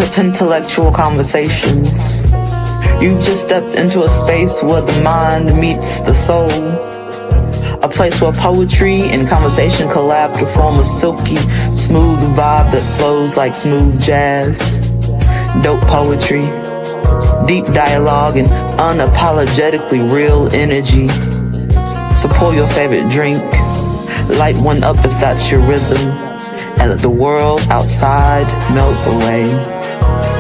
to PenTellectual Conversations. You've just stepped into a space where the mind meets the soul. A place where poetry and conversation collab to form a silky, smooth vibe that flows like smooth jazz. Dope poetry, deep dialogue, and unapologetically real energy. So pour your favorite drink, light one up if that's your rhythm, and let the world outside melt away.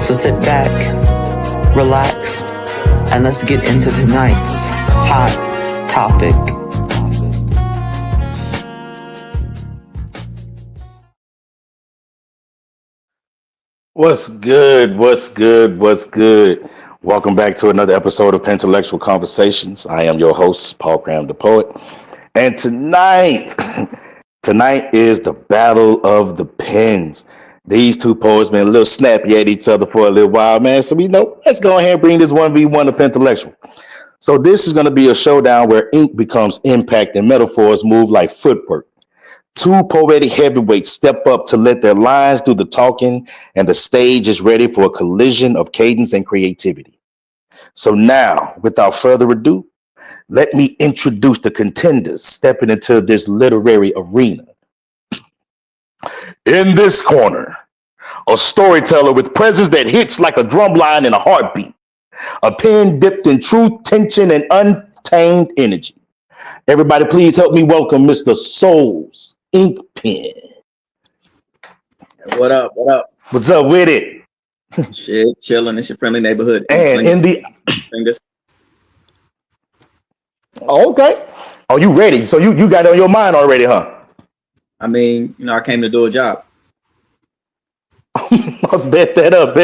So sit back, relax, and let's get into tonight's hot topic. What's good? What's good? What's good? Welcome back to another episode of PenTellectual Conversations. I am your host, Paul Cram the Poet. And tonight is the battle of the pens. These two poets been a little snappy at each other for a little while, man. So let's go ahead and bring this 1v1 to PenTellectual. So this is going to be a showdown where ink becomes impact and metaphors move like footwork. Two poetic heavyweights step up to let their lines do the talking, and the stage is ready for a collision of cadence and creativity. So now, without further ado, let me introduce the contenders stepping into this literary arena. In this corner, a storyteller with presence that hits like a drum line in a heartbeat, a pen dipped in truth, tension, and untamed energy. Everybody, please help me welcome Mr. Soul's Ink Pen. What up? What up? What's up with it? Shit, chilling. It's your friendly neighborhood. And in the okay. Oh, you ready? So you got it on your mind already, huh? I mean, I came to do a job. bet that up.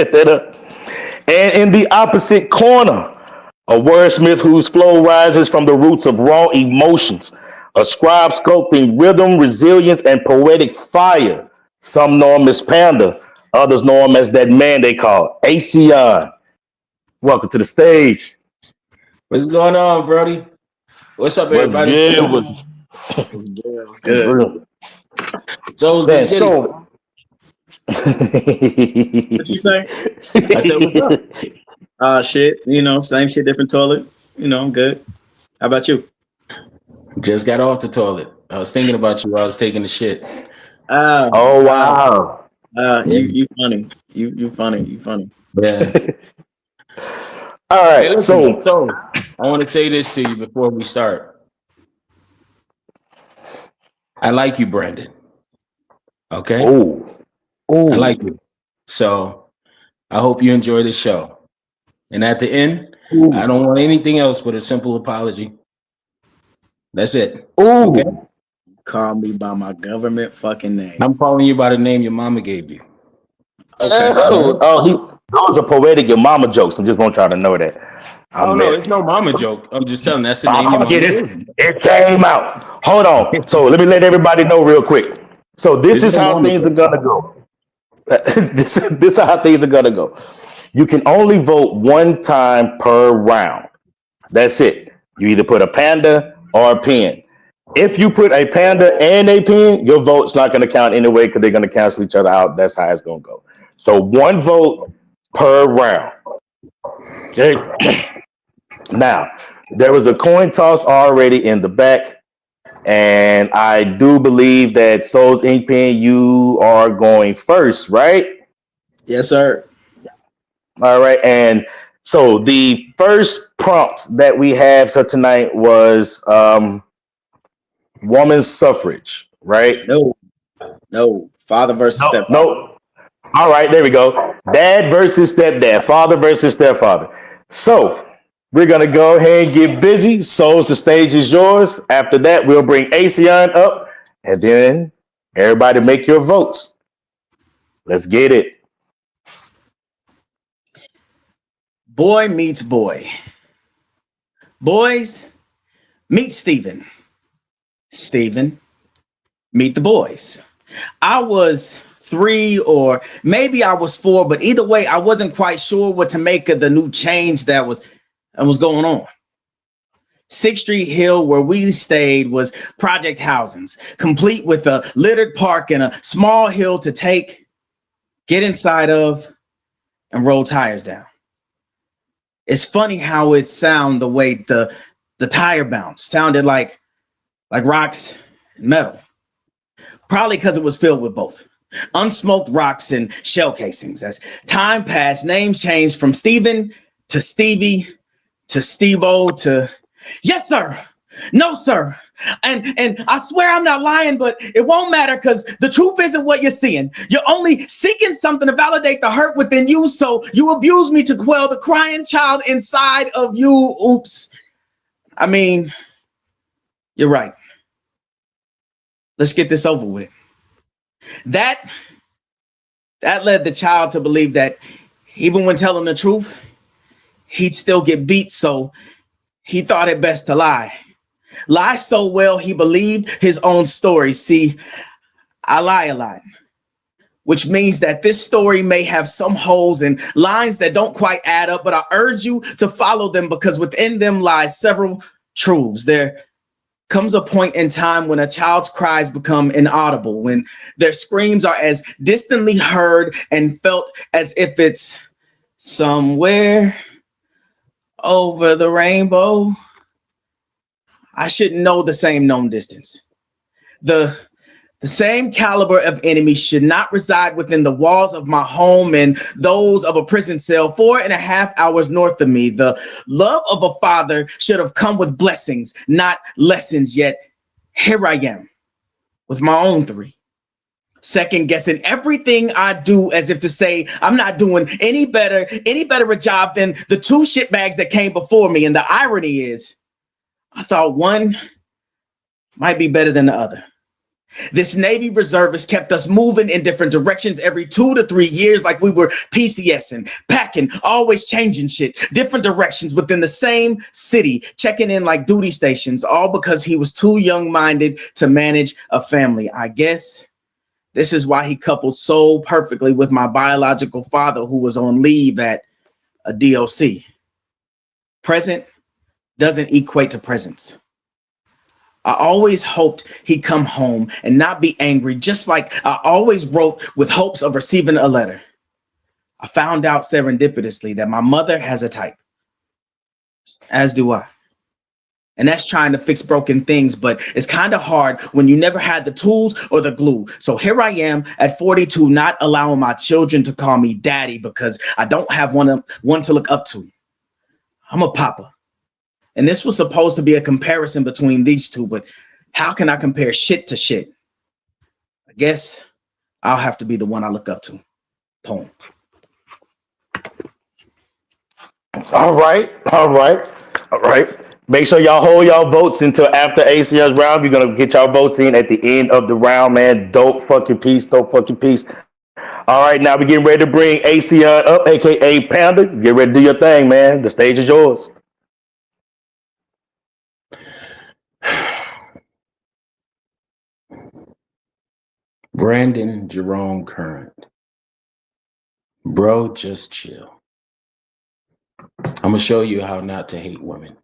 And in the opposite corner, a wordsmith whose flow rises from the roots of raw emotions, a scribe sculpting rhythm, resilience, and poetic fire. Some know him as Panda, others know him as that man they call Aceyon. Welcome to the stage. What's going on, Brody? What's up, everybody? What's good? What's good? So, man, What'd you say? I said, what's up? Shit. Same shit, different toilet. I'm good. How about you? Just got off the toilet. I was thinking about you while I was taking the shit. Oh wow! You funny. You funny. Yeah. All right. Hey, listen, so I want to say this to you before we start. I like you, Brandon. Okay. Oh. I like you. So I hope you enjoy the show. And at the end, I don't want anything else but a simple apology. That's it. Ooh. Okay. Call me by my government fucking name. I'm calling you by the name your mama gave you. Okay. That was a poetic your mama jokes. I just want y'all to know that. No, it's no mama joke. I'm just telling that's the name your mama gave you. It came out. Hold on. So let me let everybody know real quick. So this is how things are gonna go. This is how things are gonna go. You can only vote one time per round. That's it. You either put a panda or a pen. If you put a panda and a pen, your vote's not going to count anyway because they're going to cancel each other out. That's how it's going to go. So one vote per round. Okay. Now, there was a coin toss already in the back, and I do believe that Soul's Ink Pen, you are going first, right? Yes, sir. All right. And so the first prompt that we have for tonight was woman's suffrage, right? No. Father versus stepfather. No. All right, there we go. Dad versus stepdad, father versus stepfather. So we're gonna go ahead and get busy. Souls, the stage is yours. After that, we'll bring Aceyon up, and then everybody make your votes. Let's get it. Boy meets boy. Boys meet Stephen. Stephen, meet the boys. I was 3 or maybe I was 4, but either way, I wasn't quite sure what to make of the new change that was going on. 6th Street Hill, where we stayed, was project housings, complete with a littered park and a small hill to get inside of, and roll tires down. It's funny how it sounded the way the tire bounce sounded like rocks and metal. Probably because it was filled with both unsmoked rocks and shell casings. As time passed, names changed from Steven to Stevie to Steve-O to yes, sir. No, sir. And I swear I'm not lying, but it won't matter because the truth isn't what you're seeing. You're only seeking something to validate the hurt within you, so you abuse me to quell the crying child inside of you. Oops. I mean, you're right. Let's get this over with. That led the child to believe that even when telling the truth, he'd still get beat, so he thought it best to lie. Lie so well he believed his own story. See, I lie a lot, which means that this story may have some holes and lines that don't quite add up, but I urge you to follow them because within them lies several truths. There comes a point in time when a child's cries become inaudible, when their screams are as distantly heard and felt as if it's somewhere over the rainbow. I shouldn't know the same known distance. The same caliber of enemy should not reside within the walls of my home and those of a prison cell 4.5 hours north of me. The love of a father should have come with blessings, not lessons. Yet here I am with my own 3. Second guessing everything I do as if to say I'm not doing any better a job than the 2 shitbags that came before me. And the irony is, I thought one might be better than the other. This Navy reservist kept us moving in different directions every 2 to 3 years like we were PCSing, packing, always changing shit, different directions within the same city, checking in like duty stations, all because he was too young-minded to manage a family. I guess this is why he coupled so perfectly with my biological father who was on leave at a DOC. Present doesn't equate to presence. I always hoped he'd come home and not be angry, just like I always wrote with hopes of receiving a letter. I found out serendipitously that my mother has a type, as do I. And that's trying to fix broken things, but it's kind of hard when you never had the tools or the glue. So here I am at 42, not allowing my children to call me daddy because I don't have one to look up to. I'm a papa. And this was supposed to be a comparison between these two, but how can I compare shit to shit? I guess I'll have to be the one I look up to. Poem. All right. Make sure y'all hold y'all votes until after Aceyon's round. You're gonna get y'all votes in at the end of the round, man. Dope fucking piece. All right, now we're getting ready to bring Aceyon up, aka Panda. Get ready to do your thing, man. The stage is yours. Brandon Jerome Current. Bro, just chill. I'm going to show you how not to hate women.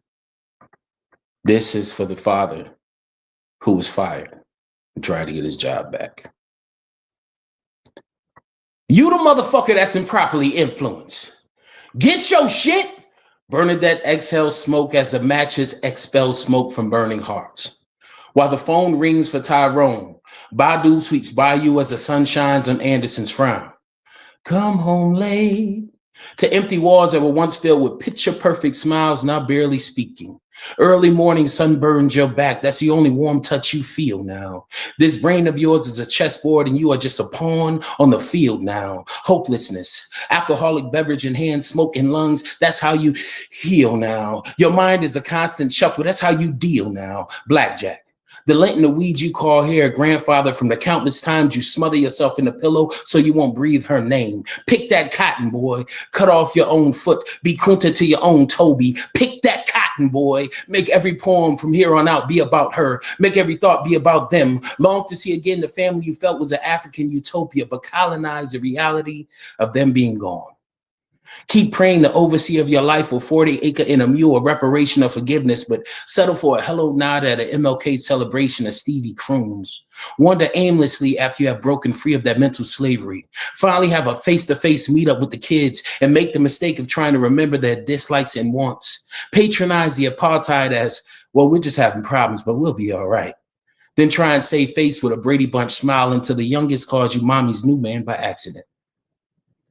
This is for the father who was fired and tried to get his job back. You the motherfucker that's improperly influenced. Get your shit. Bernadette exhales smoke as the matches expel smoke from burning hearts. While the phone rings for Tyrone, Badu sweeps by you as the sun shines on Anderson's frown. Come home late to empty walls that were once filled with picture-perfect smiles, now barely speaking. Early morning sun burns your back. That's the only warm touch you feel now. This brain of yours is a chessboard and you are just a pawn on the field now. Hopelessness, alcoholic beverage in hand, smoke in lungs. That's how you heal now. Your mind is a constant shuffle. That's how you deal now. Blackjack. The lint in the weed you call hair, grandfather, from the countless times you smother yourself in a pillow so you won't breathe her name. Pick that cotton, boy. Cut off your own foot. Be kunta to your own Toby. Pick that cotton, boy. Make every poem from here on out be about her. Make every thought be about them. Long to see again the family you felt was an African utopia, but colonize the reality of them being gone. Keep praying the overseer of your life will 40 acre in a mule, a reparation of forgiveness, but settle for a hello nod at an MLK celebration of Stevie Crooms. Wander aimlessly after you have broken free of that mental slavery. Finally have a face-to-face meetup with the kids and make the mistake of trying to remember their dislikes and wants. Patronize the apartheid as, well, we're just having problems, but we'll be all right. Then try and save face with a Brady Bunch smile until the youngest calls you mommy's new man by accident.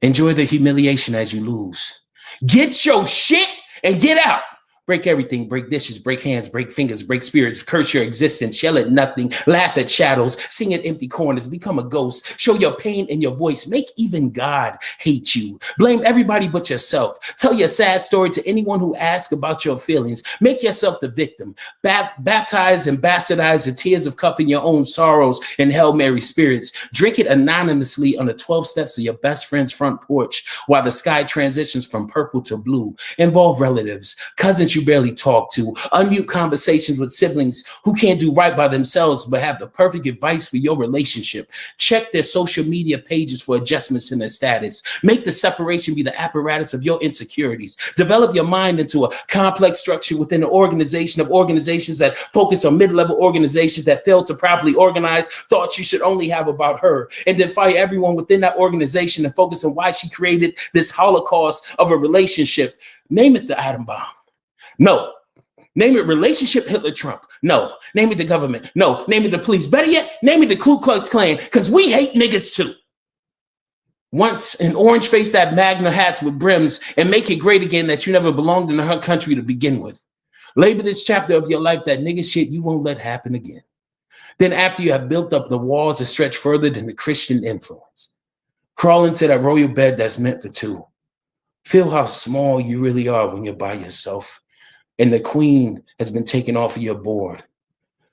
Enjoy the humiliation as you lose. Get your shit and get out. Break everything, break dishes, break hands, break fingers, break spirits, curse your existence, yell at nothing, laugh at shadows, sing at empty corners, become a ghost, show your pain in your voice, make even God hate you. Blame everybody but yourself. Tell your sad story to anyone who asks about your feelings. Make yourself the victim. Baptize and bastardize the tears of cupping your own sorrows in Hail Mary spirits. Drink it anonymously on the 12 steps of your best friend's front porch while the sky transitions from purple to blue. Involve relatives, cousins you barely talk to, unmute conversations with siblings who can't do right by themselves but have the perfect advice for your relationship. Check their social media pages for adjustments in their status. Make the separation be the apparatus of your insecurities. Develop your mind into a complex structure within an organization of organizations that focus on mid-level organizations that fail to properly organize thoughts you should only have about her, and then fire everyone within that organization and focus on why she created this holocaust of a relationship. Name it the atom bomb. No. Name it relationship Hitler Trump. No. Name it the government. No. Name it the police. Better yet, name it the Ku Klux Klan, because we hate niggas too. Once an orange face that Magna hats with brims and make it great again that you never belonged in her country to begin with. Label this chapter of your life that nigga shit you won't let happen again. Then after you have built up the walls that stretch further than the Christian influence, crawl into that royal bed that's meant for two. Feel how small you really are when you're by yourself and the queen has been taken off of your board.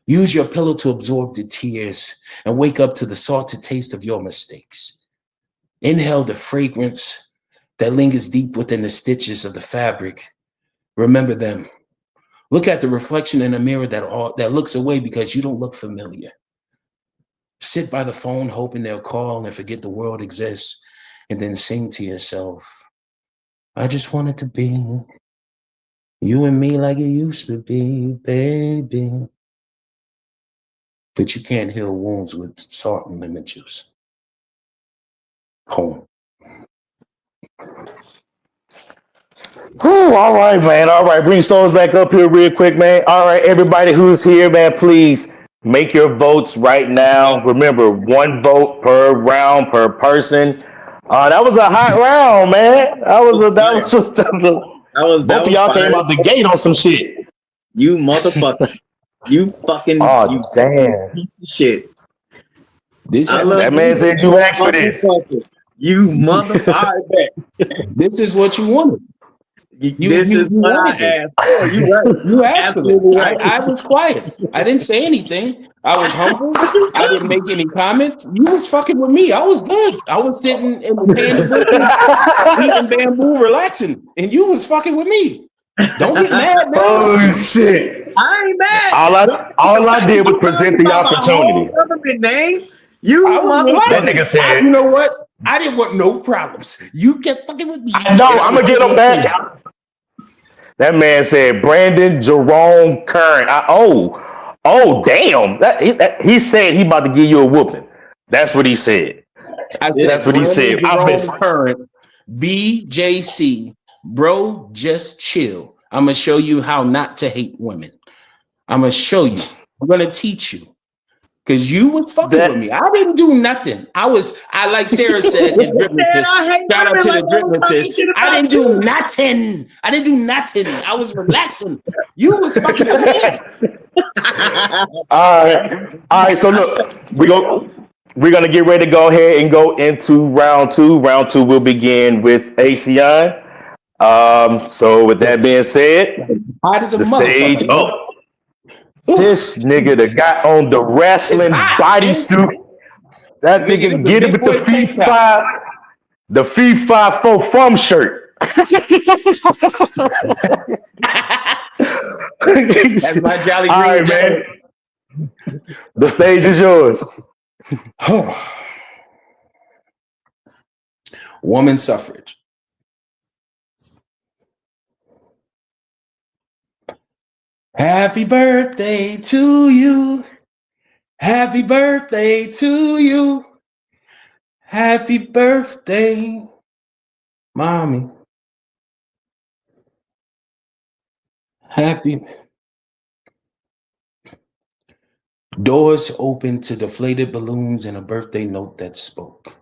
Use your pillow to absorb the tears and wake up to the salted taste of your mistakes. Inhale the fragrance that lingers deep within the stitches of the fabric. Remember them. Look at the reflection in a mirror that looks away because you don't look familiar. Sit by the phone hoping they'll call and forget the world exists, and then sing to yourself, I just want it to be you and me like it used to be, baby. But you can't heal wounds with salt and lemon juice. Home. Whew, all right, man. All right, bring souls back up here real quick, man. All right, everybody who's here, man, please make your votes right now. Remember, 1 vote per round per person. That was a hot round, man. Both of y'all came out the gate on some shit. You motherfucker. You fucking Oh, damn. piece of shit. That man said you asked for this. You motherfucker. This is what you wanted. This is what I asked for. You right. You asked for Absolutely it. right. I was quiet. I didn't say anything. I was humble. I didn't make any comments. You was fucking with me. I was good. I was sitting in the panda bushes, eating bamboo, relaxing, and you was fucking with me. Don't get mad, man. Oh shit! I ain't mad. All I did was present the opportunity. Government name. You that nigga said. You know what? I didn't want no problems. You kept fucking with me. No, I'm gonna get him back. That man said Brandon Jerome Curran. Oh, damn! He said he about to give you a whooping. That's what he said. I said that's what he said. Current BJC, bro, just chill. I'm gonna show you how not to hate women. I'm gonna show you. I'm gonna teach you. Because you was fucking with me. I didn't do nothing. I like Sarah said, the Dritmatist. Shout out to the Dritmatist. I didn't do nothing. I was relaxing. You was fucking with me. All right. So look, we're gonna get ready to go ahead and go into round 2. Round 2 will begin with Aceyon. So with that being said, the stage up. This nigga that got on the wrestling bodysuit. That nigga get it with the FIFA 4 foam shirt. That's my Jolly Green. All right, man. The stage is yours. Woman suffrage. Happy birthday to you. Happy birthday to you. Happy birthday, mommy. Happy. Doors opened to deflated balloons and a birthday note that spoke.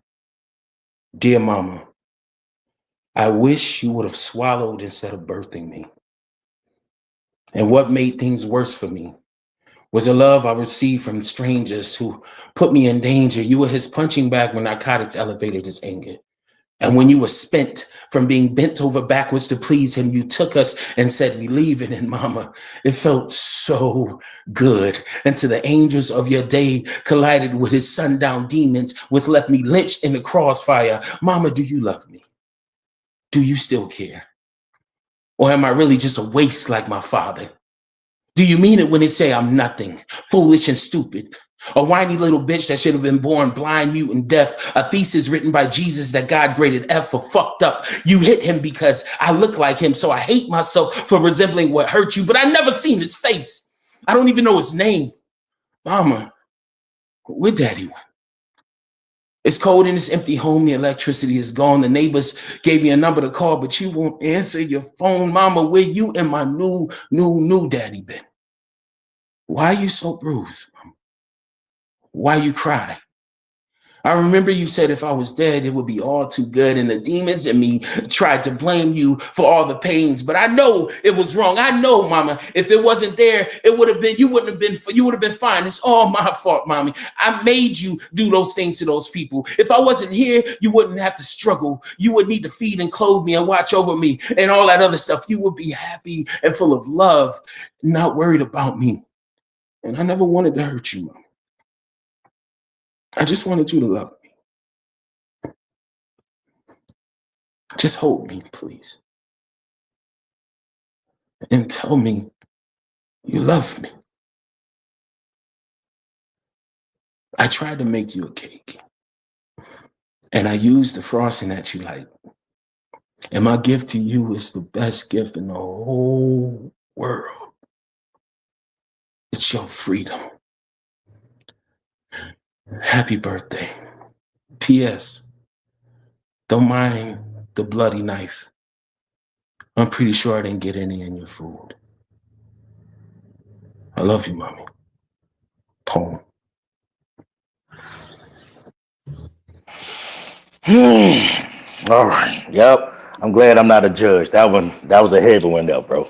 Dear Mama, I wish you would have swallowed instead of birthing me. And what made things worse for me was a love I received from strangers who put me in danger. You were his punching bag when narcotics elevated his anger. And when you were spent from being bent over backwards to please him, you took us and said, we leave it. And Mama, it felt so good. Until the angels of your day collided with his sundown demons, which left me lynched in the crossfire. Mama, do you love me? Do you still care? Or am I really just a waste like my father? Do you mean it when they say I'm nothing, foolish and stupid? A whiny little bitch that should have been born blind, mute, and deaf. A thesis written by Jesus that God graded F for fucked up. You hit him because I look like him, so I hate myself for resembling what hurt you, but I never seen his face. I don't even know his name. Mama, where Daddy went? It's cold in this empty home. The electricity is gone. The neighbors gave me a number to call, but you won't answer your phone. Mama, where you and my new daddy been? Why are you so bruised, Mama? Why you cry? I remember you said if I was dead, it would be all too good. And the demons in me tried to blame you for all the pains. But I know it was wrong. I know, Mama, if it wasn't there, it would have been, you would have been fine. It's all my fault, Mommy. I made you do those things to those people. If I wasn't here, you wouldn't have to struggle. You would need to feed and clothe me and watch over me and all that other stuff. You would be happy and full of love, not worried about me. And I never wanted to hurt you, Mama. I just wanted you to love me. Just hold me, please. And tell me you love me. I tried to make you a cake. And I used the frosting that you like. And my gift to you is the best gift in the whole world. It's your freedom. Happy birthday. P.S. Don't mind the bloody knife. I'm pretty sure I didn't get any in your food. I love you, Mommy. Poem. All right. Yep. I'm glad I'm not a judge. That was a heavy one there, bro.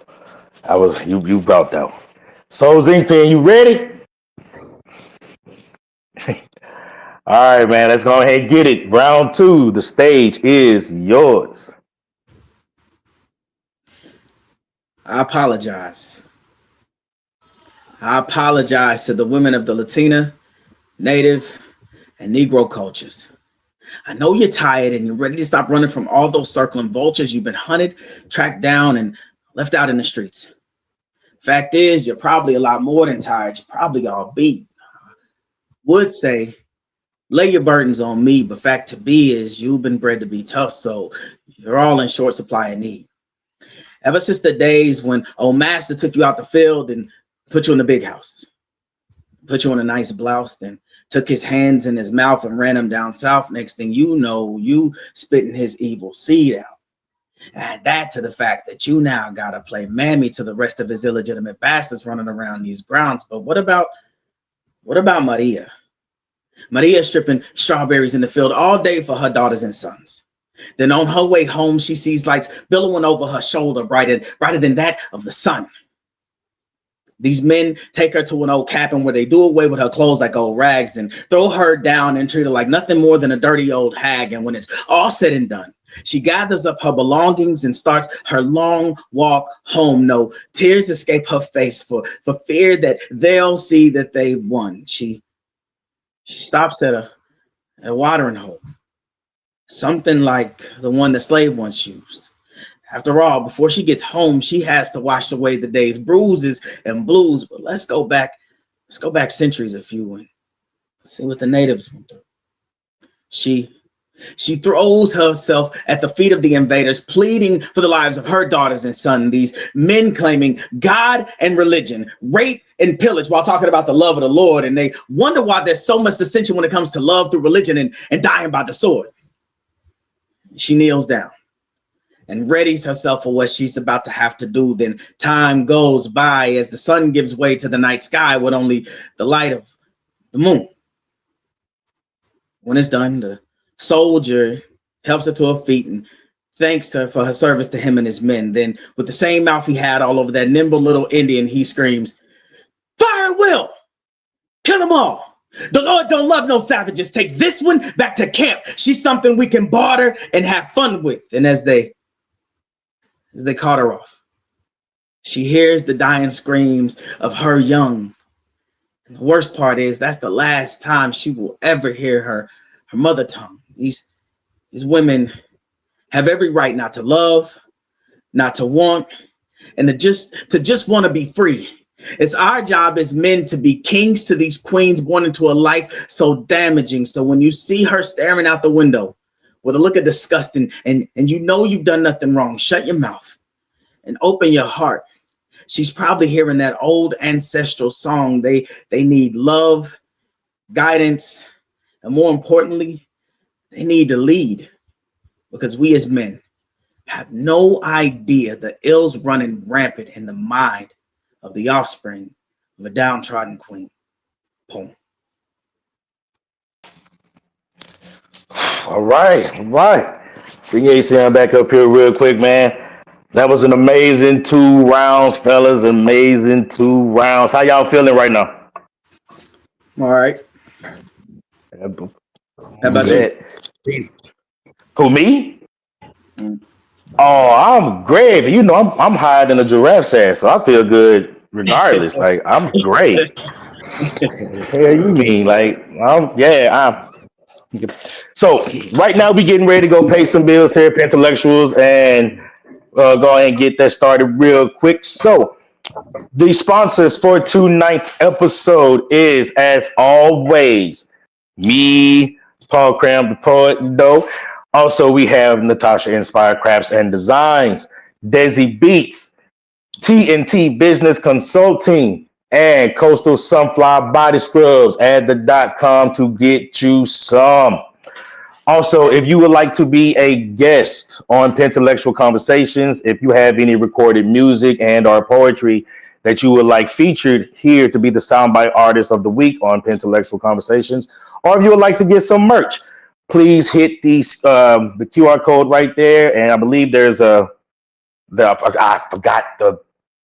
You brought that one. Soul Zinc Pen, you ready? All right, man. Let's go ahead and get it. Round 2. The stage is yours. I apologize. I apologize to the women of the Latina, Native, and Negro cultures. I know you're tired and you're ready to stop running from all those circling vultures you've been hunted, tracked down, and left out in the streets. Fact is, you're probably a lot more than tired. You're probably all beat. Would say, lay your burdens on me, but fact to be is you've been bred to be tough, so you're all in short supply of need. Ever since the days when old master took you out the field and put you in the big houses, put you in a nice blouse, then took his hands in his mouth and ran him down south. Next thing you know, you spitting his evil seed out. Add that to the fact that you now gotta play mammy to the rest of his illegitimate bastards running around these grounds. But what about Maria? Maria stripping strawberries in the field all day for her daughters and sons. Then on her way home, she sees lights billowing over her shoulder, brighter than that of the sun. These men take her to an old cabin where they do away with her clothes like old rags and throw her down and treat her like nothing more than a dirty old hag. And when it's all said and done, she gathers up her belongings and starts her long walk home. No tears escape her face for fear that they'll see that they've won. She stops at a watering hole, something like the one the slave once used. After all, before she gets home, she has to wash away the day's bruises and blues. But let's go back centuries a few and see what the natives went through. She She throws herself at the feet of the invaders, pleading for the lives of her daughters and sons. These men claiming God and religion, rape and pillage while talking about the love of the Lord. And they wonder why there's so much dissension when it comes to love through religion and dying by the sword. She kneels down and readies herself for what she's about to have to do. Then time goes by as the sun gives way to the night sky with only the light of the moon. When it's done, the soldier helps her to her feet and thanks her for her service to him and his men. Then, with the same mouth he had all over that nimble little Indian, he screams, "Fire at will! Kill them all! The Lord don't love no savages. Take this one back to camp. She's something we can barter and have fun with." And as they caught her off, she hears the dying screams of her young. And the worst part is that's the last time she will ever hear her mother tongue. These women have every right not to love, not to want, and to just want to be free. It's our job as men to be kings to these queens born into a life so damaging. So when you see her staring out the window with a look of disgust and you know you've done nothing wrong, shut your mouth and open your heart. She's probably hearing that old ancestral song. They need love, guidance, and more importantly, they need to lead, because we as men have no idea the ills running rampant in the mind of the offspring of a downtrodden queen. Poem. All right. Bring Aceyon back up here real quick, man. That was an amazing 2 rounds, fellas. Amazing 2 rounds. How y'all feeling right now? All right. How about you? Peace. Who, me? Oh, I'm great. You know, I'm higher than a giraffe's ass, so I feel good regardless. Like, I'm great. Hell, you mean? Like, So right now we getting ready to go pay some bills here, PenTellectuals, and go ahead and get that started real quick. So the sponsors for tonight's episode is, as always, me, Paul Cram, the poet, though. Also, we have Natasha Inspired Crafts and Designs, Desi Beats, TNT Business Consulting, and Coastal Sunflower Body Scrubs. Add the .com to get you some. Also, if you would like to be a guest on PenTellectual Conversations, if you have any recorded music and or poetry that you would like featured here to be the soundbite artist of the week on PenTellectual Conversations, or if you would like to get some merch, please hit the QR code right there. And I believe there's I forgot the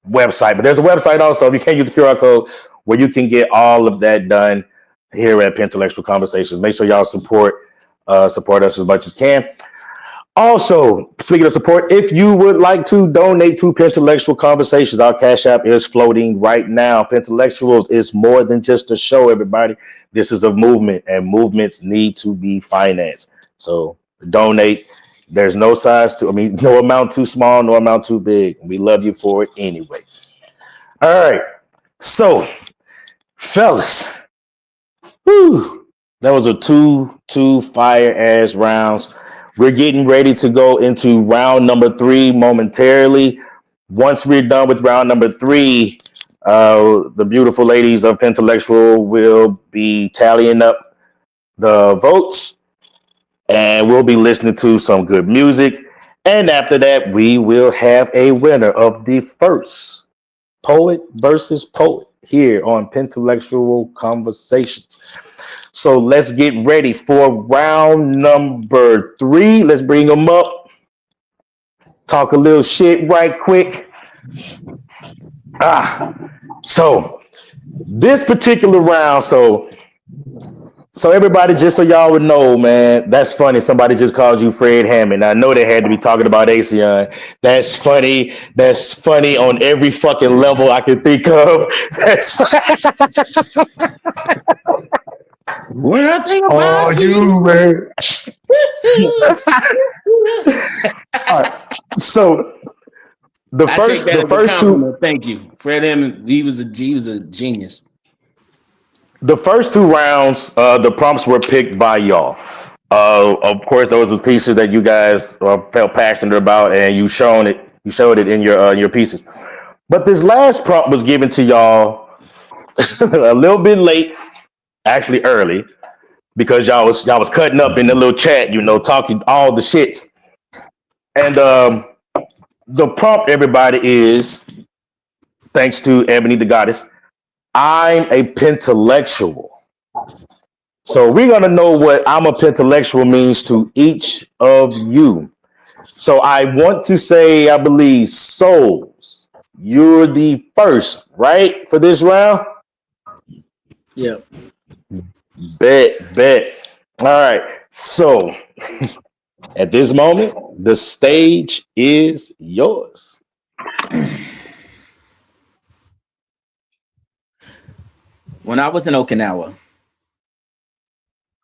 website, but there's a website also, if you can't use the QR code, where you can get all of that done here at PenTellectual Conversations. Make sure y'all support us as much as can. Also, speaking of support, if you would like to donate to PenTellectual Conversations, our Cash App is floating right now. PenTellectuals is more than just a show, everybody. This is a movement, and movements need to be financed. So donate. There's no no amount too small, no amount too big. We love you for it anyway. All right. So, fellas, whew, that was a two fire ass rounds. We're getting ready to go into round number 3 momentarily. Once we're done with round number 3, the beautiful ladies of PenTellectual will be tallying up the votes, and we'll be listening to some good music. And after that, we will have a winner of the first Poet versus Poet here on PenTellectual Conversations. So let's get ready for round number 3. Let's bring them up. Talk a little shit right quick. So this particular round, so everybody, just so y'all would know, man, that's funny. Somebody just called you Fred Hammond. I know they had to be talking about Aceyon. That's funny. That's funny on every fucking level I can think of. That's When I think about you, man. All right. So the I first, take that the as first a two, compliment. Thank you, Fred Hammond. He was a genius. the first 2 rounds, the prompts were picked by y'all. Of course, those are pieces that you guys felt passionate about, and you showed it. You showed it in your pieces. But this last prompt was given to y'all a little bit late, actually early, because y'all was cutting up in the little chat, talking all the shits. And the prompt, everybody, is thanks to Ebony the Goddess. I'm a pentelectual. So we're gonna know what I'm a pentelectual means to each of you. So I want to say, I believe, Souls, you're the first, right, for this round? Yep. Bet. All right. So at this moment, the stage is yours. When I was in Okinawa,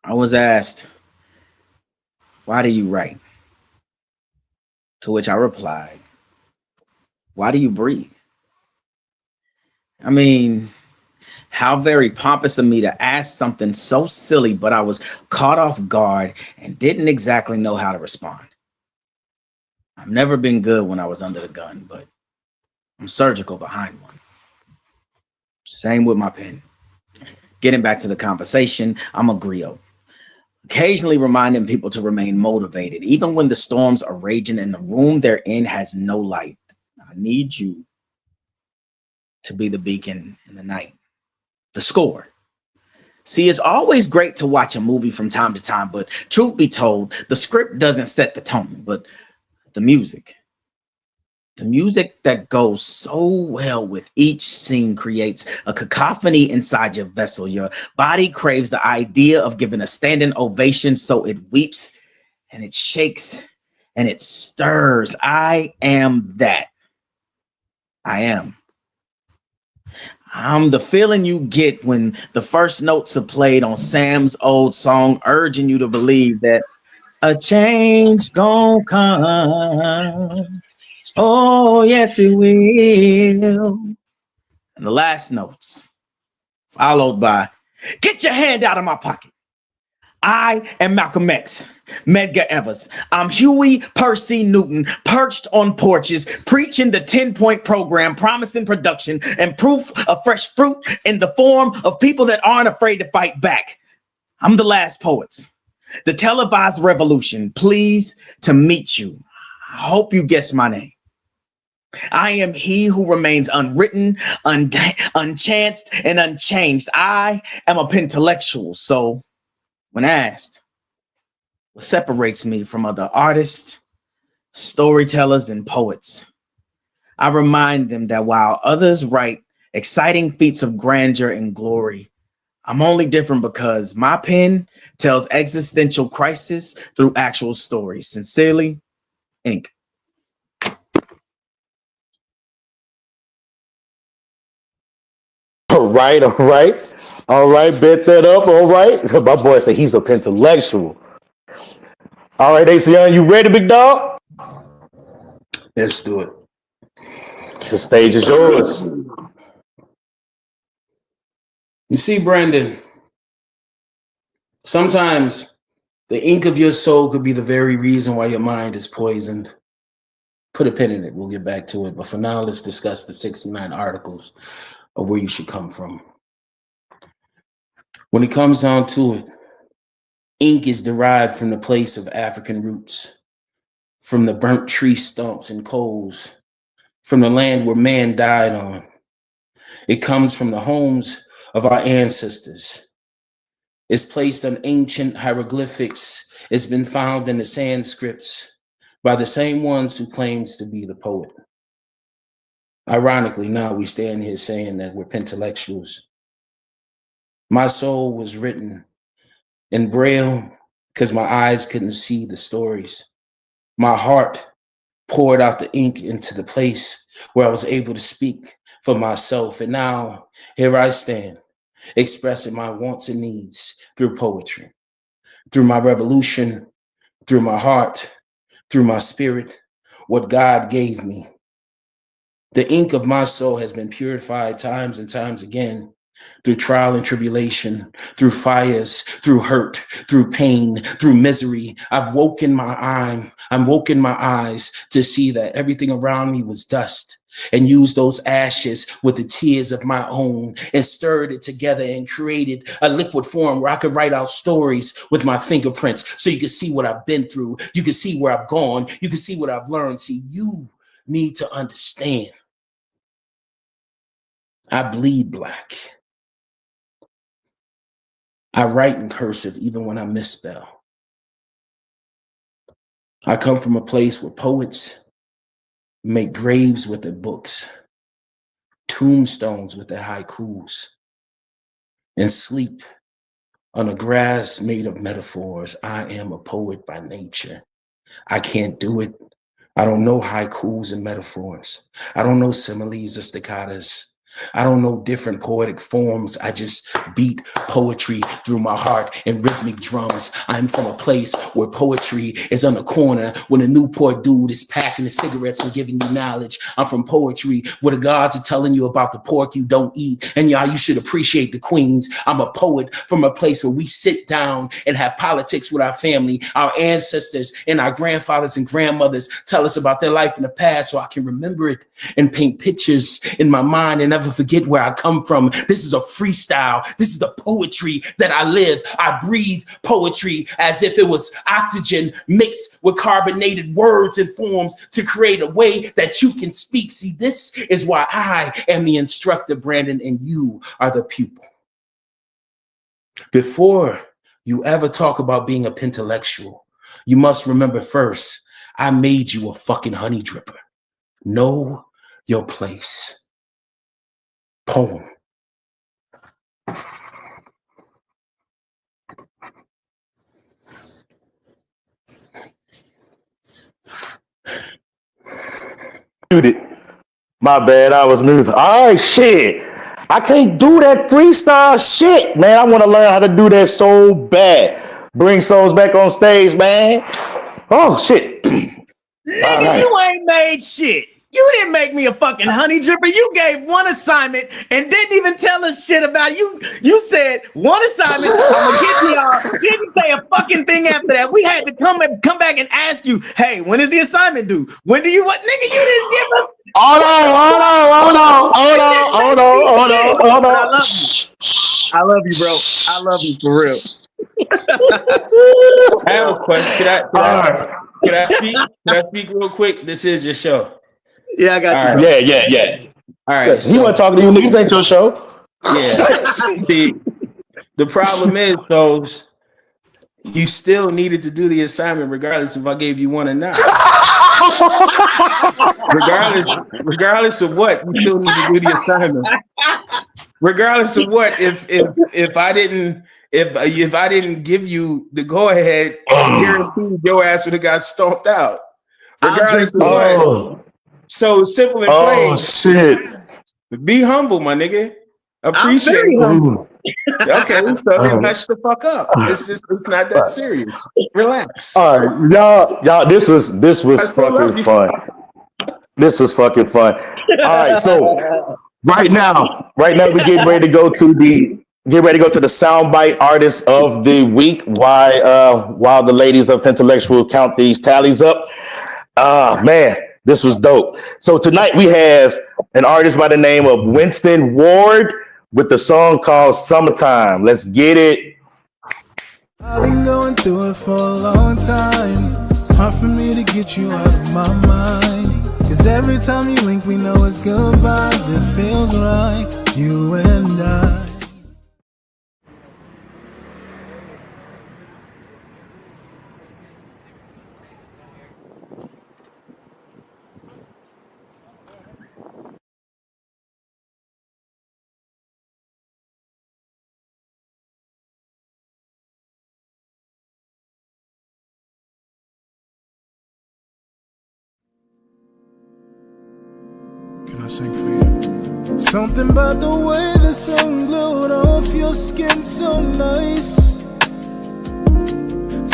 I was asked, "Why do you write?" To which I replied, "Why do you breathe?" I mean, how very pompous of me to ask something so silly, but I was caught off guard and didn't exactly know how to respond. I've never been good when I was under the gun, but I'm surgical behind one. Same with my pen. Getting back to the conversation, I'm a griot, occasionally reminding people to remain motivated, even when the storms are raging and the room they're in has no light. I need you to be the beacon in the night. The score. See, it's always great to watch a movie from time to time, but truth be told, the script doesn't set the tone, but the music. The music that goes so well with each scene creates a cacophony inside your vessel. Your body craves the idea of giving a standing ovation, so it weeps and it shakes and it stirs. I am that. I am. I'm the feeling you get when the first notes are played on Sam's old song, urging you to believe that a change gon' come. Oh, yes, it will. And the last notes, followed by, "Get your hand out of my pocket. I am Malcolm X, Medgar Evers. I'm Huey Percy Newton, perched on porches, preaching the 10-point program, promising production and proof of fresh fruit in the form of people that aren't afraid to fight back. I'm the last poets, the televised revolution. Pleased to meet you. I hope you guess my name. I am he who remains unwritten, unchanced, and unchanged. I am a pentelectual. So when asked, what separates me from other artists, storytellers, and poets, I remind them that while others write exciting feats of grandeur and glory, I'm only different because my pen tells existential crisis through actual stories. Sincerely, Ink. All right. Bet that up. All right. My boy said he's a pentelectual. All right, Aceyon, you ready, big dog? Let's do it. The stage is yours. You see, Brandon, sometimes the ink of your soul could be the very reason why your mind is poisoned. Put a pin in it. We'll get back to it. But for now, let's discuss the 69 articles of where you should come from. When it comes down to it, ink is derived from the place of African roots, from the burnt tree stumps and coals, from the land where man died on. It comes from the homes of our ancestors. It's placed on ancient hieroglyphics. It's been found in the Sanskrits by the same ones who claims to be the poet. Ironically, now we stand here saying that we're pentelectuals. My soul was written in Braille because my eyes couldn't see the stories. My heart poured out the ink into the place where I was able to speak for myself. And now here I stand, expressing my wants and needs through poetry, through my revolution, through my heart, through my spirit, what God gave me. The ink of my soul has been purified times and times again through trial and tribulation, through fires, through hurt, through pain, through misery. I'm woken my eyes to see that everything around me was dust, and used those ashes with the tears of my own and stirred it together and created a liquid form where I could write out stories with my fingerprints so you can see what I've been through. You can see where I've gone. You can see what I've learned. See, you need to understand. I bleed black. I write in cursive even when I misspell. I come from a place where poets make graves with their books, tombstones with their haikus, and sleep on a grass made of metaphors. I am a poet by nature. I can't do it. I don't know haikus and metaphors. I don't know similes or staccatos. I don't know different poetic forms. I just beat poetry through my heart and rhythmic drums. I'm from a place where poetry is on the corner when a Newport dude is packing the cigarettes and giving you knowledge. I'm from poetry where the gods are telling you about the pork you don't eat and y'all, you should appreciate the queens. I'm a poet from a place where we sit down and have politics with our family. Our ancestors and our grandfathers and grandmothers tell us about their life in the past so I can remember it and paint pictures in my mind and never forget where I come from. This is a freestyle. This is the poetry that I live. I breathe poetry as if it was oxygen mixed with carbonated words and forms to create a way that you can speak. See, this is why I am the instructor, Brandon, and you are the pupil. Before you ever talk about being a PenTellectual, you must remember first, I made you a fucking honey dripper. Know your place. Poem. Muted. My bad, I was muted. All right, shit. I can't do that freestyle shit, man. I want to learn how to do that so bad. Bring souls back on stage, man. Oh, shit. Nigga, right. You ain't made shit. You didn't make me a fucking honey dripper. You gave one assignment and didn't even tell us shit about you. You said one assignment. I'm gonna get y'all. Didn't say a fucking thing after that. We had to come back and ask you, hey, when is the assignment due? When do you what? Nigga, you didn't give us. Hold on. I love you, bro. I love you for real. I have a question. Can I speak? Can I speak real quick? This is your show. Yeah, I got you. Right. Yeah. All right. He wasn't talking to you niggas. Ain't your show. Yeah. See, the problem is, those you still needed to do the assignment regardless if I gave you one or not. regardless of what, you still need to do the assignment. Regardless of what, if I didn't give you the go ahead, guaranteed your ass would have got stomped out. Regardless of what. So simple and plain. Oh shit. Be humble, my nigga. Appreciate it. Okay, so hush the fuck up. It's not that serious. Relax. All right, y'all. This was fucking fun. This was fucking fun. All right, so right now we get ready to go to the soundbite artist of the week. While the ladies of PenTellectual count these tallies up. Man, this was dope. So tonight we have an artist by the name of Winston Ward with the song called Summertime. Let's get it. I've been going through it for a long time. It's hard for me to get you out of my mind. Cause every time you link, we know it's good vibes. It feels right, you and I. Can I sing for you? Something about the way the sun glowed off your skin so nice.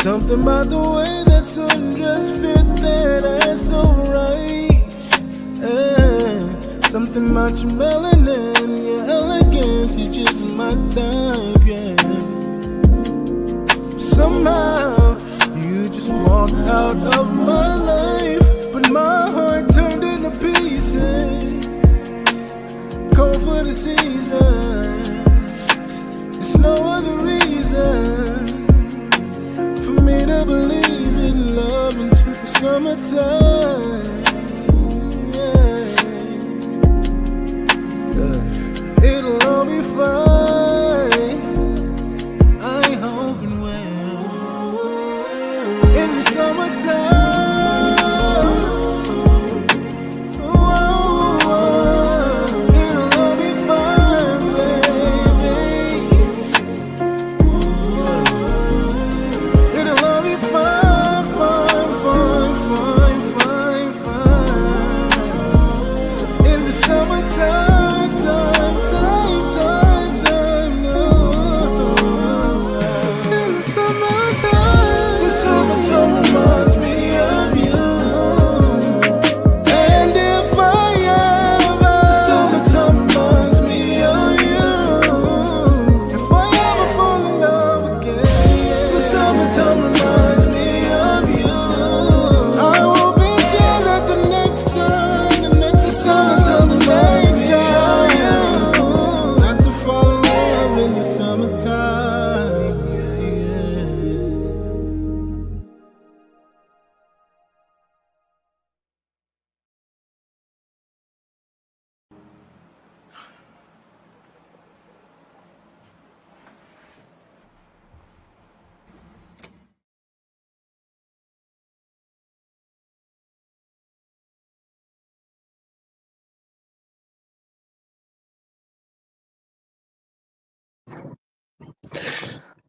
Something about the way that sundress fit that ass so right. Something about your melanin, your elegance, you just somehow you just walked out of my life, but my heart turned into pieces, cold for the seasons. There's no other reason for me to believe in love until the summertime. Yeah. It'll all be fine. I ain't hoping well. In the summertime.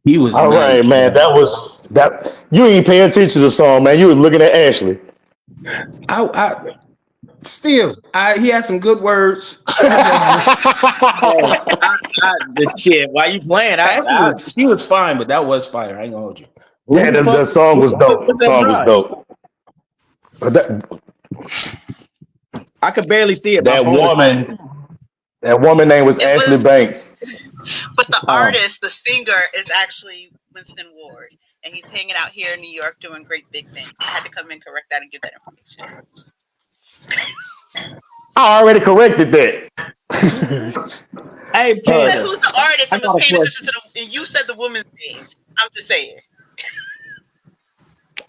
He was All nice. right, man. That was that. You ain't paying attention to the song, man. You was looking at Ashley. He had some good words. This shit. Why you playing? Actually, she was fine, but that was fire. I ain't gonna hold you. Yeah, the song was dope. The What's that song was drive? dope. But I could barely see it. that My phone was woman name was Ashley Banks. But the Oh. artist, the singer, is actually Winston Ward, and he's hanging out here in New York doing great big things. I had to come and correct that and give that information. I already corrected that. Hey, You said who's the artist I and got was a paying attention question. to and you said the woman's name. I'm just saying.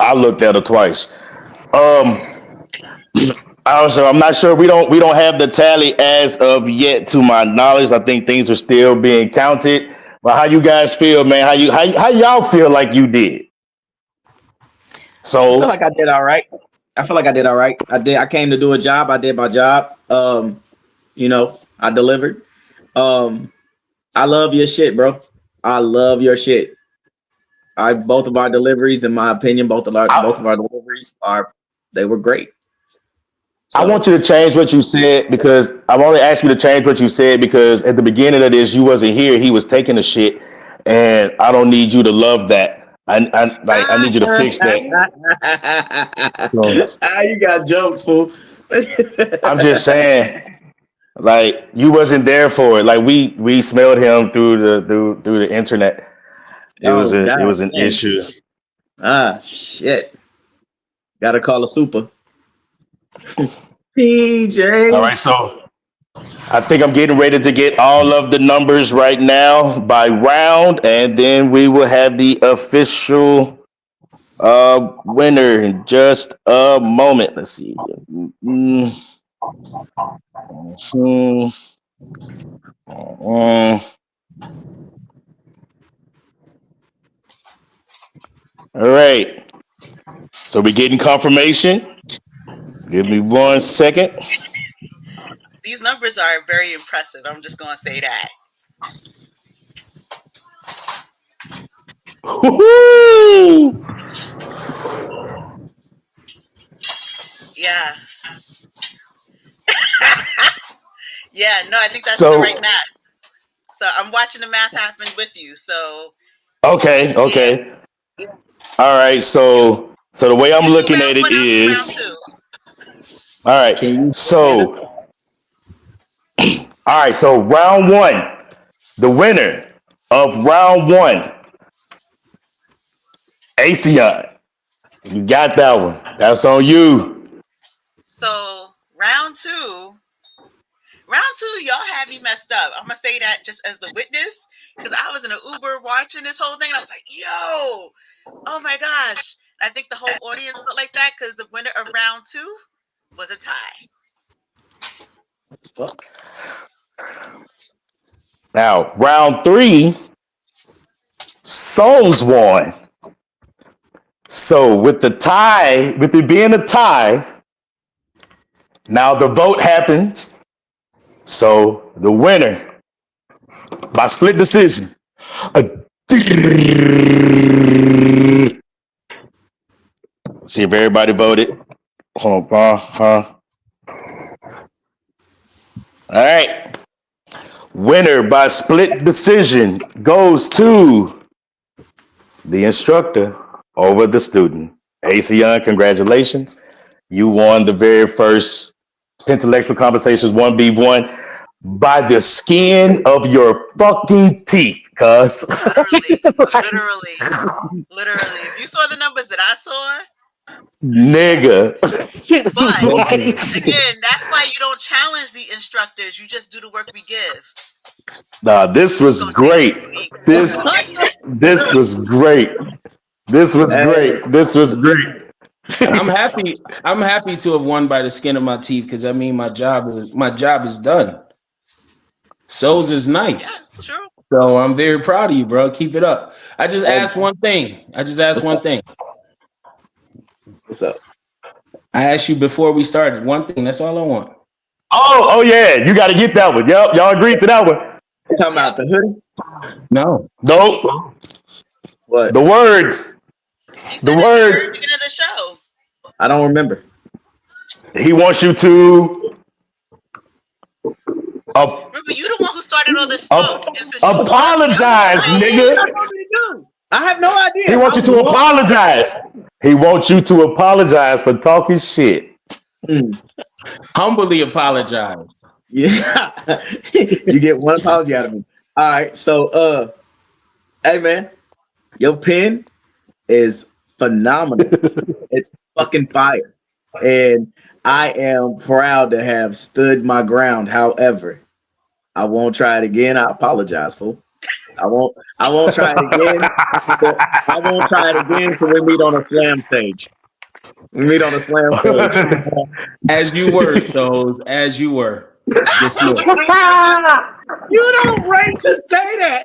I looked at her twice. Also, I'm not sure. We don't have the tally as of yet, to my knowledge. I think things are still being counted. But how you guys feel, man? How y'all feel like you did? I So feel like I did all right. I came to do a job. I did my job. I delivered. I love your shit, bro. I love your shit. Both of our deliveries, in my opinion, both of our deliveries they were great. I want you to change what you said, because I've only asked you to change what you said because at the beginning of this, you wasn't here. He was taking a shit, and I don't need you to love that. I need you to fix that. You got jokes, fool. I'm just saying, like, you wasn't there for it. Like, we smelled him through the internet. It was an issue. Shit. Gotta call a super. PJ. All right, so I think I'm getting ready to get all of the numbers right now by round, and then we will have the official winner in just a moment. Let's see. All right. So we're getting confirmation. Give me 1 second. These numbers are very impressive. I'm just gonna say that. Woo-hoo! Yeah. Yeah, no, I think that's So- the right math. So I'm watching the math happen with you. So Okay. yeah. All right. So the way I'm You do looking round at it one, I'll do round is, two. all right. So round one, the winner of round one Aceyon, you got that one. That's on you. So round two, y'all had me messed up. I'm gonna say that just as the witness, because I was in an Uber watching this whole thing, and I was like, "Yo, oh my gosh!" And I think the whole audience felt like that because the winner of round two was a tie. Fuck. Now, round 3, Souls won. So with the tie, with it being a tie, now the vote happens. So the winner by split decision. See if everybody voted. All right. Winner by split decision goes to the instructor over the student. Aceyon, congratulations. You won the very first PenTellectual Conversations 1v1 by the skin of your fucking teeth, cuz. Literally. If you saw the numbers that I saw, Nigga. but again, that's why you don't challenge the instructors. You just do the work we give. Nah, this was great. This was great. This was great. This was great. I'm happy to have won by the skin of my teeth because I mean my job is done. Souls is nice. Yeah, true. So I'm very proud of you, bro. Keep it up. I just asked one thing. What's up? I asked you before we started one thing. That's all I want. Oh yeah, you got to get that one. Yep, y'all agreed to that one. You talking about the hoodie? No. Nope. What? The words. The words. Beginning of the show. I don't remember. He wants you to Remember, you the one who started all this smoke. apologize, nigga. I have no idea. He wants you to apologize. He wants you to apologize for talking shit. Humbly apologize. Yeah. You get one apology out of me. All right. So hey man, your pen is phenomenal. It's fucking fire. And I am proud to have stood my ground. However, I won't try it again. I apologize, fool. I won't try it again. I won't try it again until we meet on a slam stage. As you were, Souls. As you were. Dismissed. You don't right to say that.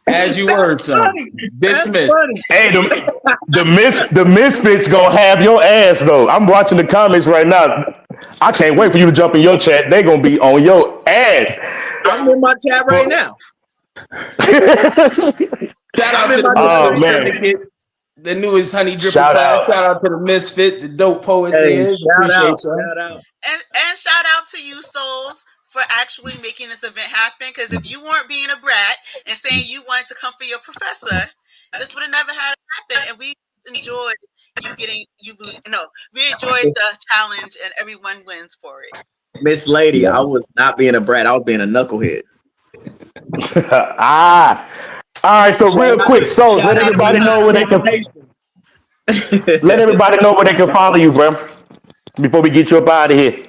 As you were, son. Dismissed. Hey, the misfits gonna have your ass though. I'm watching the comments right now. I can't wait for you to jump in your chat. They gonna be on your ass. I'm in my chat right now. Shout out to the syndicate, the newest Honey Dripper class. Shout out to the misfit, the dope poets there. Shout out. And shout out to you, Souls, for actually making this event happen. Because if you weren't being a brat and saying you wanted to come for your professor, this would have never had happened. And we enjoyed we enjoyed the challenge, and everyone wins for it. Miss Lady, I was not being a brat. I was being a knucklehead. All right. So real quick, so let everybody know where they can. Let everybody know where they can follow you, bro. Before we get you up out of here.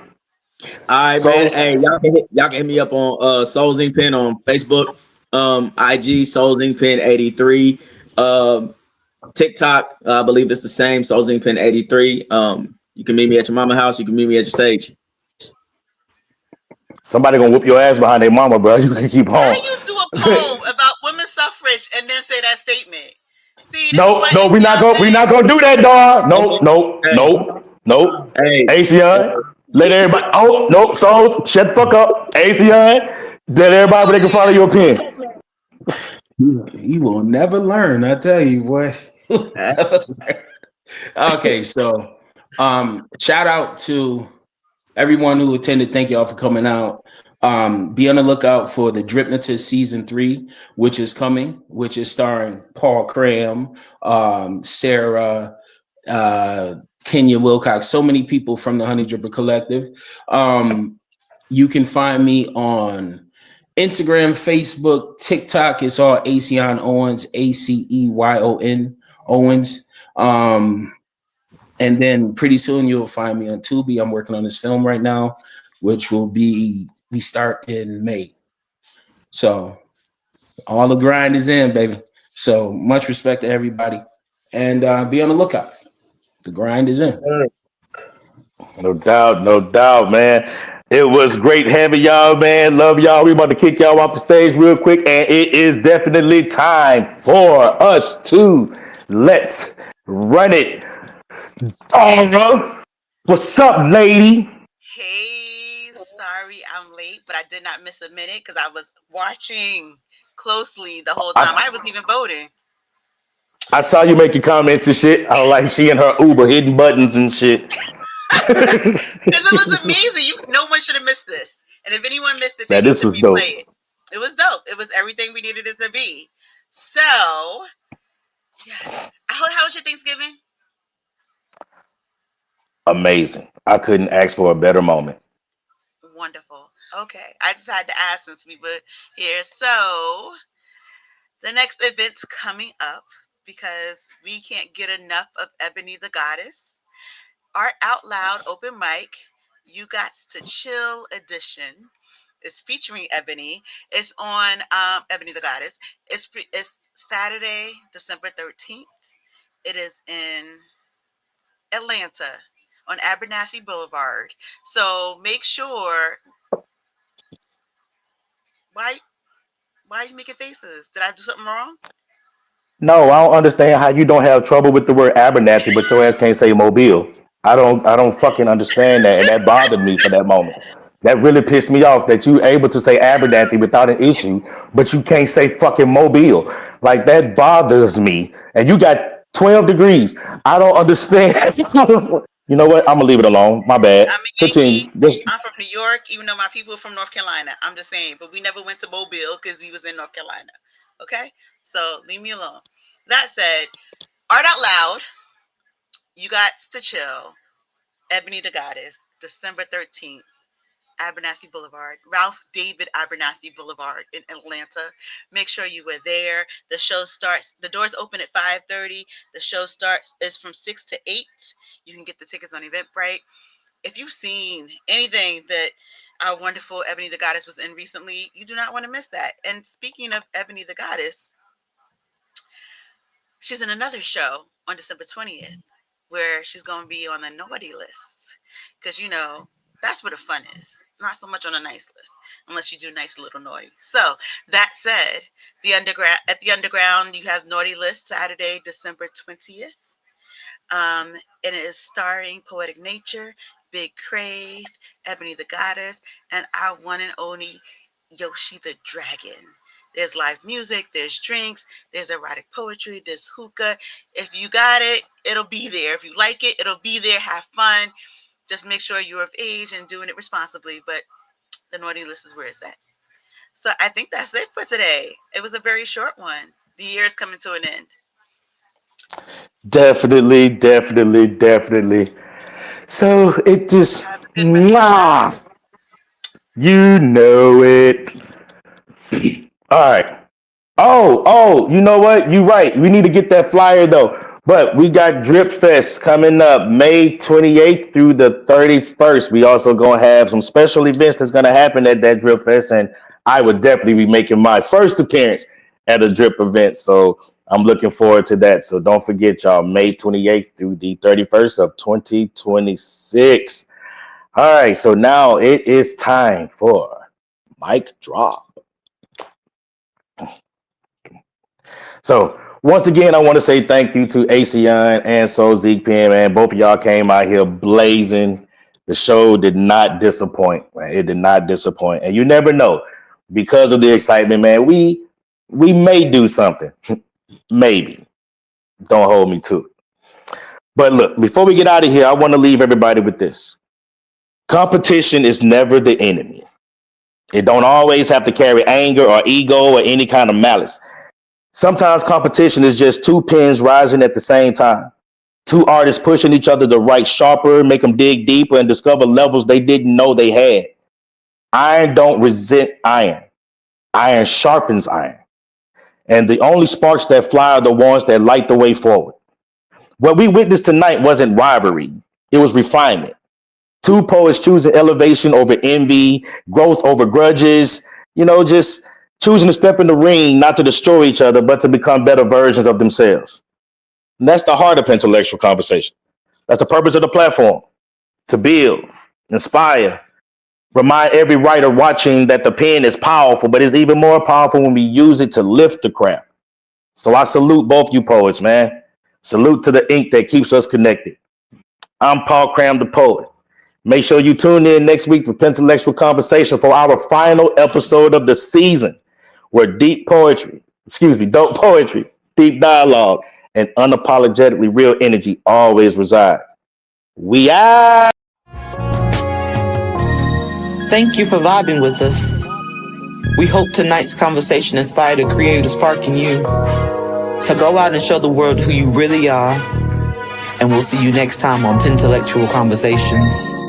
All right, man. Hey, y'all can hit me up on Souls Inc. Pen on Facebook, IG Souls Inc. Pen 83, TikTok. I believe it's the same Souls Inc. Pen 83. You can meet me at your mama house. You can meet me at your sage. Somebody gonna whoop your ass behind their mama, bro. You gotta keep on. How you do a poem about women's suffrage and then say that statement? See, no, we're not gonna do that, dog. Nope. Hey, Aceyon, let everybody. Oh no, Souls, shut the fuck up. Aceyon, let everybody where they can follow your pen. You will never learn, I tell you what. Okay, so shout out to everyone who attended. Thank y'all for coming out. Be on the lookout for the Dripnotist season 3, which is coming, which is starring Paul Cram, Sarah, Kenya Wilcox, so many people from the Honey Dripper Collective. You can find me on Instagram, Facebook, TikTok, it's all Aceyon Owens, Aceyon Owens. And then pretty soon you'll find me on Tubi. I'm working on this film right now, which we start in May. So all the grind is in, baby. So much respect to everybody. And be on the lookout. The grind is in. No doubt, man. It was great having y'all, man. Love y'all. We about to kick y'all off the stage real quick, and it is definitely time for us to let's run it. Dara, what's up, lady? Hey, sorry I'm late, but I did not miss a minute because I was watching closely the whole time. I wasn't even voting. I saw you making comments and shit. I was like, she and her Uber hitting buttons and shit. Because it was amazing. No one should have missed this. And if anyone missed it, they Man, need this to was dope. replay it. It was dope. It was everything we needed it to be. So, yes. How was your Thanksgiving? Amazing. I couldn't ask for a better moment. Wonderful. Okay. I just had to ask since we were here. So, the next event's coming up because we can't get enough of Ebony the Goddess. Art Out Loud open mic, You Gots to Chill edition is featuring Ebony. It's on Ebony the Goddess. It's Saturday, December 13th. It is in Atlanta on Abernathy Boulevard. So make sure. Why are you making faces? Did I do something wrong? No, I don't understand how you don't have trouble with the word Abernathy, but your ass can't say Mobile. I don't fucking understand that, and that bothered me for that moment. That really pissed me off that you able to say Abernathy without an issue, but you can't say fucking Mobile. Like that bothers me. And you got 12 degrees. I don't understand. You know what? I'm gonna leave it alone. My bad. I'm a Continue. Yankee. Just I'm from New York, even though my people are from North Carolina. I'm just saying, but we never went to Mobile because we was in North Carolina. Okay? So leave me alone. That said, Art Out Loud, You Got to Chill, Ebony the Goddess, December 13th, Abernathy Boulevard, Ralph David Abernathy Boulevard in Atlanta. Make sure you were there. The show starts, the doors open at 5:30. The show starts is from 6 to 8. You can get the tickets on Eventbrite. If you've seen anything that our wonderful Ebony the Goddess was in recently, you do not want to miss that. And speaking of Ebony the Goddess, she's in another show on December 20th where she's going to be on the naughty list. Because, that's where the fun is. Not so much on a nice list, unless you do nice little naughty. So, that said, at the Underground, you have Naughty List Saturday, December 20th. And it is starring Poetic Nature, Big Crave, Ebony the Goddess, and our one and only Yoshi the Dragon. There's live music, there's drinks, there's erotic poetry, there's hookah. If you got it, it'll be there. If you like it, it'll be there. Have fun. Just make sure you're of age and doing it responsibly. But the naughty list is where it's at. So I think that's it for today. It was a very short one. The year is coming to an end. definitely. So it just Have a good rest of mwah, you know it. All right. Oh, you know what? You're right. We need to get that flyer though. But we got Drip Fest coming up May 28th through the 31st. We also gonna have some special events that's gonna happen at that Drip Fest, and I would definitely be making my first appearance at a Drip event. So I'm looking forward to that. So don't forget, y'all, May 28th through the 31st of 2026. All right, so now it is time for mic drop. So once again, I want to say thank you to Aceyon and So Zeke PM, man. Both of y'all came out here blazing. The show did not disappoint, man. It did not disappoint. And you never know, because of the excitement, man, we may do something. Maybe. Don't hold me to it. But look, before we get out of here, I want to leave everybody with this. Competition is never the enemy. It don't always have to carry anger or ego or any kind of malice. Sometimes competition is just two pens rising at the same time. Two artists pushing each other to write sharper, make them dig deeper, and discover levels they didn't know they had. Iron don't resent iron. Iron sharpens iron. And the only sparks that fly are the ones that light the way forward. What we witnessed tonight wasn't rivalry, it was refinement. Two poets choosing elevation over envy, growth over grudges, just choosing to step in the ring, not to destroy each other, but to become better versions of themselves. And that's the heart of intellectual conversation. That's the purpose of the platform, to build, inspire, remind every writer watching that the pen is powerful, but it's even more powerful when we use it to lift the craft. So I salute both you poets, man. Salute to the ink that keeps us connected. I'm Paul Cram, the poet. Make sure you tune in next week for PenTellectual Conversation for our final episode of the season, where dope poetry, deep dialogue, and unapologetically real energy always resides. We out. Thank you for vibing with us. We hope tonight's conversation inspired a creative spark in you. So go out and show the world who you really are. And we'll see you next time on PenTellectual Conversations.